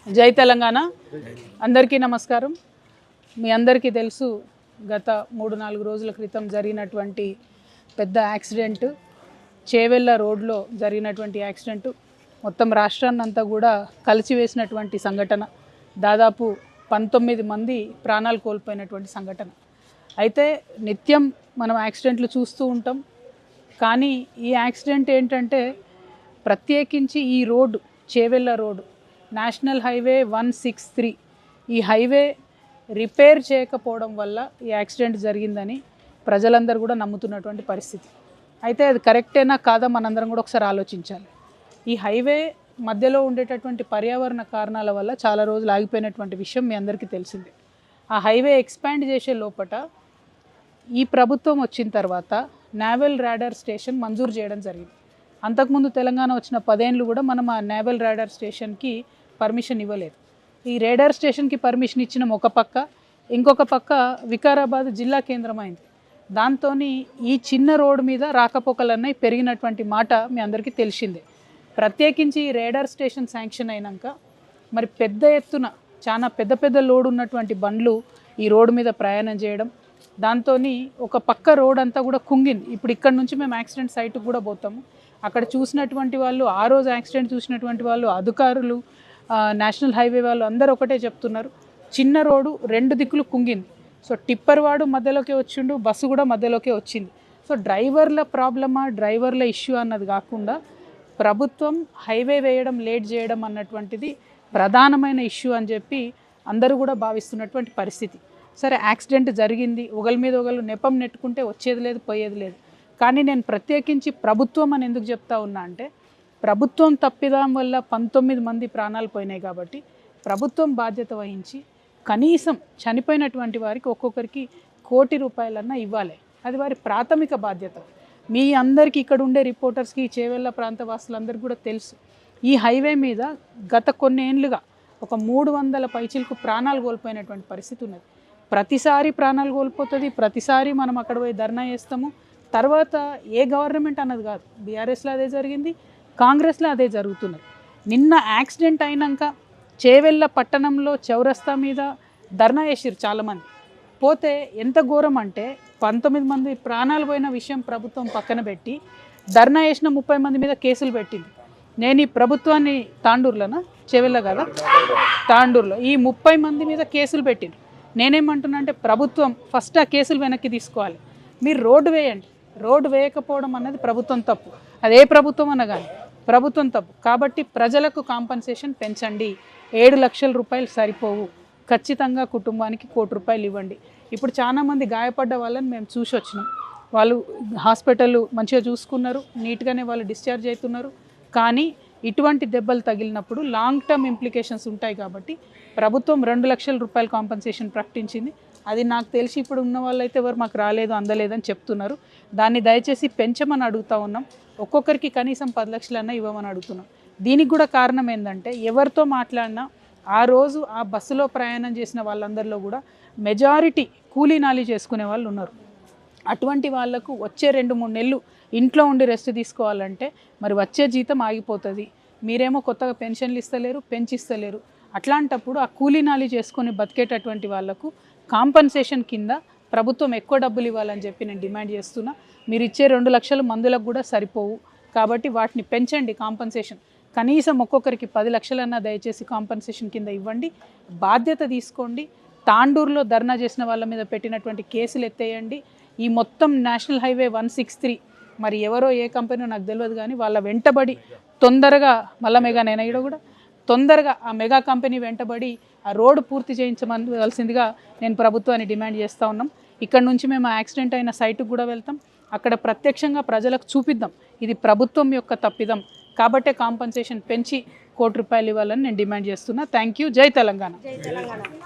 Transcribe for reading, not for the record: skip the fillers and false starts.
జై తెలంగాణ. అందరికీ నమస్కారం. మీ అందరికీ తెలుసు, గత 3-4 రోజుల క్రితం జరిగినటువంటి పెద్ద యాక్సిడెంట్, చేవెళ్ళ రోడ్లో జరిగినటువంటి యాక్సిడెంట్ మొత్తం రాష్ట్రాన్ని అంతా కూడా కలిసివేసినటువంటి సంఘటన. దాదాపు 19 మంది ప్రాణాలు కోల్పోయినటువంటి సంఘటన. అయితే నిత్యం మనం యాక్సిడెంట్లు చూస్తూ ఉంటాం, కానీ ఈ యాక్సిడెంట్ ఏంటంటే ప్రత్యేకించి ఈ road, Chevella road, national highway 163, ఈ హైవే రిపేర్ చేయకపోవడం వల్ల ఈ యాక్సిడెంట్ జరిగిందని ప్రజలందరూ కూడా నమ్ముతున్నటువంటి పరిస్థితి. అయితే అది కరెక్టేనా కాదా మనందరం కూడా ఒకసారి ఆలోచించాలి. ఈ హైవే మధ్యలో ఉండేటటువంటి పర్యావరణ కారణాల వల్ల చాలా రోజులు ఆగిపోయినటువంటి విషయం మీ అందరికీ తెలిసిందే. ఆ హైవే ఎక్స్పాండ్ చేసే లోపట ఈ ప్రభుత్వం వచ్చిన తర్వాత నేవల్ రాడార్ స్టేషన్ మంజూరు చేయడం జరిగింది. అంతకుముందు తెలంగాణ వచ్చిన 10 ఏళ్ళు కూడా మనం ఆ నేవల్ రాడార్ స్టేషన్కి పర్మిషన్ ఇవ్వలేదు. ఈ రేడార్ స్టేషన్కి పర్మిషన్ ఇచ్చిన ఒక పక్క, ఇంకొక పక్క వికారాబాద్ జిల్లా కేంద్రం అయింది. దాంతో ఈ చిన్న రోడ్డు మీద రాకపోకలన్నీ పెరిగినటువంటి మాట మీ అందరికీ తెలిసిందే. ప్రత్యేకించి ఈ రేడార్ స్టేషన్ శాంక్షన్ అయినాక మరి పెద్ద ఎత్తున చాలా పెద్ద లోడ్ ఉన్నటువంటి బండ్లు ఈ రోడ్డు మీద ప్రయాణం చేయడం, దాంతో ఒక పక్క రోడ్ అంతా కూడా కుంగింది. ఇప్పుడు ఇక్కడ నుంచి మేము యాక్సిడెంట్ సైట్కి కూడా పోతాము. అక్కడ చూసినటువంటి వాళ్ళు, ఆ రోజు యాక్సిడెంట్ చూసినటువంటి వాళ్ళు, అధికారులు, నేషనల్ హైవే వాళ్ళు అందరూ ఒకటే చెప్తున్నారు, చిన్న రోడ్డు 2 దిక్కులు కుంగింది. సో టిప్పర్ వాడు మధ్యలోకే వచ్చిండు, బస్సు కూడా మధ్యలోకే వచ్చింది. సో డ్రైవర్ల ప్రాబ్లమా, డ్రైవర్ల ఇష్యూ అన్నది కాకుండా ప్రభుత్వం హైవే వేయడం లేట్ చేయడం అన్నటువంటిది ప్రధానమైన ఇష్యూ అని చెప్పి అందరూ కూడా భావిస్తున్నటువంటి పరిస్థితి. సరే, యాక్సిడెంట్ జరిగింది, ఒకరి మీద ఒకరు నెపం నెట్టుకుంటే వచ్చేది లేదు, పోయేది లేదు. కానీ నేను ప్రత్యేకించి ప్రభుత్వం అని ఎందుకు చెప్తా ఉన్నా అంటే, ప్రభుత్వం తప్పిదం వల్ల 19 మంది ప్రాణాలు పోయినాయి కాబట్టి ప్రభుత్వం బాధ్యత వహించి కనీసం చనిపోయినటువంటి వారికి ఒక్కొక్కరికి 1 కోటి రూపాయలన్నా ఇవ్వాలి. అది వారి ప్రాథమిక బాధ్యత. మీ అందరికీ, ఇక్కడ ఉండే రిపోర్టర్స్కి, చేవెళ్ళ ప్రాంత వాసులందరికీ కూడా తెలుసు, ఈ హైవే మీద గత కొన్ని ఏళ్ళుగా ఒక 300 పైచిలకు ప్రాణాలు కోల్పోయినటువంటి పరిస్థితి ఉన్నది. ప్రతిసారి ప్రాణాలు కోల్పోతుంది, ప్రతిసారి మనం అక్కడ పోయి ధర్నా చేస్తాము. తర్వాత ఏ గవర్నమెంట్ అన్నది కాదు, బీఆర్ఎస్లో అదే జరిగింది, కాంగ్రెస్లో అదే జరుగుతున్నది. నిన్న యాక్సిడెంట్ అయినాక చేవెళ్ళ పట్టణంలో చౌరస్తా మీద ధర్నా చేసిరు చాలామంది. పోతే ఎంత ఘోరం అంటే 19 మంది ప్రాణాలు పోయిన విషయం ప్రభుత్వం పక్కన పెట్టి ధర్నా చేసిన 30 మంది మీద కేసులు పెట్టింది. నేను ఈ ప్రభుత్వాన్ని తాండూరులోనా, చేవెళ్ళ కదా, తాండూరులో ఈ 30 మంది మీద కేసులు పెట్టింది. నేనేమంటున్నా అంటే ప్రభుత్వం ఫస్ట్ ఆ కేసులు వెనక్కి తీసుకోవాలి. మీరు రోడ్డు వేయండి, రోడ్డు వేయకపోవడం అన్నది ప్రభుత్వం తప్పు, అదే ప్రభుత్వం అన్న కానీ ప్రభుత్వం తప్పు. కాబట్టి ప్రజలకు కాంపన్సేషన్ పెంచండి. 7 లక్షల రూపాయలు సరిపోవు, ఖచ్చితంగా కుటుంబానికి 1 కోటి రూపాయలు ఇవ్వండి. ఇప్పుడు చాలామంది గాయపడ్డ వాళ్ళని మేము చూసి వచ్చినాం. వాళ్ళు హాస్పిటల్ మంచిగా చూసుకున్నారు, నీట్గానే వాళ్ళు డిశ్చార్జ్ అవుతున్నారు. కానీ ఇటువంటి దెబ్బలు తగిలినప్పుడు లాంగ్ టర్మ్ ఇంప్లికేషన్స్ ఉంటాయి. కాబట్టి ప్రభుత్వం 2 లక్షల రూపాయల కాంపన్సేషన్ ప్రకటించింది. అది నాకు తెలిసి ఇప్పుడు ఉన్న వాళ్ళైతే ఎవరు మాకు రాలేదు, అందలేదని చెప్తున్నారు. దాన్ని దయచేసి పెంచమని అడుగుతూ ఉన్నాం. ఒక్కొక్కరికి కనీసం 10 లక్షలన్నా ఇవ్వమని అడుగుతున్నాం. దీనికి కూడా కారణం ఏంటంటే, ఎవరితో మాట్లాడినా ఆ రోజు ఆ బస్సులో ప్రయాణం చేసిన వాళ్ళందరిలో కూడా మెజారిటీ కూలీ నాలి చేసుకునే వాళ్ళు ఉన్నారు. అటువంటి వాళ్లకు వచ్చే 2-3 నెలలు ఇంట్లో ఉండి రెస్ట్ తీసుకోవాలంటే మరి వచ్చే జీతం ఆగిపోతుంది. మీరేమో కొత్తగా పెన్షన్లు ఇస్తలేరు, పెంచిస్తలేరు. అట్లాంటప్పుడు ఆ కూలీ నాలి చేసుకొని బతికేటటువంటి వాళ్లకు కాంపన్సేషన్ కింద ప్రభుత్వం ఎక్కువ డబ్బులు ఇవ్వాలని చెప్పి నేను డిమాండ్ చేస్తున్నా. మీరు ఇచ్చే 2 లక్షలు మందులకు కూడా సరిపోవు, కాబట్టి వాటిని పెంచండి. కాంపన్సేషన్ కనీసం ఒక్కొక్కరికి 10 లక్షలన్నా దయచేసి కాంపన్సేషన్ కింద ఇవ్వండి. బాధ్యత తీసుకోండి. తాండూరులో ధర్నా చేసిన వాళ్ళ మీద పెట్టినటువంటి కేసులు ఎత్తేయండి. ఈ మొత్తం నేషనల్ హైవే 163 మరి ఎవరో ఏ కంపెనీ నాకు తెలియదు, కానీ వాళ్ళ వెంటబడి తొందరగా మళ్ళా మెగా నేనైనా కూడా తొందరగా ఆ మెగా కంపెనీ వెంటబడి ఆ రోడ్డు పూర్తి చేయించవలసిందిగా నేను ప్రభుత్వాన్ని డిమాండ్ చేస్తూ ఉన్నాం. ఇక్కడ నుంచి మేము యాక్సిడెంట్ అయిన సైట్కి కూడా వెళ్తాం. అక్కడ ప్రత్యక్షంగా ప్రజలకు చూపిద్దాం ఇది ప్రభుత్వం యొక్క తప్పిదం, కాబట్టే కాంపన్సేషన్ పెంచి 1 కోటి రూపాయలు ఇవ్వాలని నేను డిమాండ్ చేస్తున్నా. Thank you. జై తెలంగాణ.